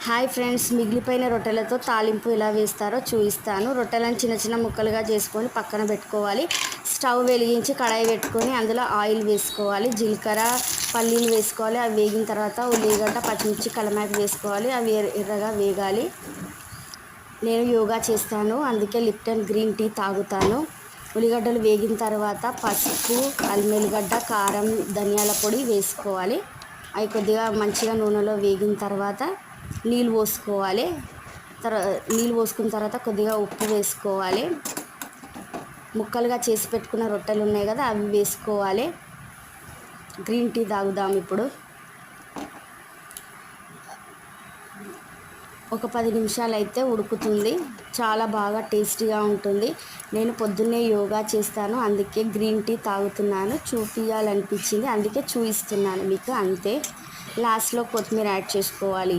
Hi friends, మిగిలిపోయిన రొట్టెలతో తాలింపు ఎలా వేస్తారో చూపిస్తాను. రొట్టెలను చిన్న చిన్న ముక్కలుగా చేసుకొని పక్కన పెట్టుకోవాలి. స్టవ్ వెలిగించి కడాయి పెట్టుకొని అందులో ఆయిల్ వేసుకోవాలి. జీలకర్ర, పల్లీలు వేసుకోవాలి. అవి వేగిన తర్వాత ఉల్లిగడ్డ, పచ్చిమిర్చి, కలమాకు వేసుకోవాలి. అవి ఎర్రగా వేగాలి. నేను యోగా చేస్తాను, అందుకే లిప్టన్ గ్రీన్ టీ తాగుతాను. ఉల్లిగడ్డలు వేగిన తర్వాత పసుపు, అల్లిగడ్డ, కారం, ధనియాల పొడి వేసుకోవాలి. అవి కొద్దిగా మంచిగా నూనెలో వేగిన తర్వాత నీళ్ళు పోసుకోవాలి. నీళ్ళు పోసుకున్న తర్వాత కొద్దిగా ఉప్పు వేసుకోవాలి. ముక్కలుగా చేసి పెట్టుకున్న రొట్టెలు ఉన్నాయి కదా, అవి వేసుకోవాలి. గ్రీన్ టీ తాగుదాం ఇప్పుడు. ఒక 10 నిమిషాలు అయితే ఉడుకుతుంది. చాలా బాగా టేస్టీగా ఉంటుంది. నేను పొద్దున్నే యోగా చేస్తాను, అందుకే గ్రీన్ టీ తాగుతున్నాను. చూపించాలనిపించింది, అందుకే చూపిస్తున్నాను మీకు, అంతే. లాస్ట్లో కొత్తిమీర యాడ్ చేసుకోవాలి.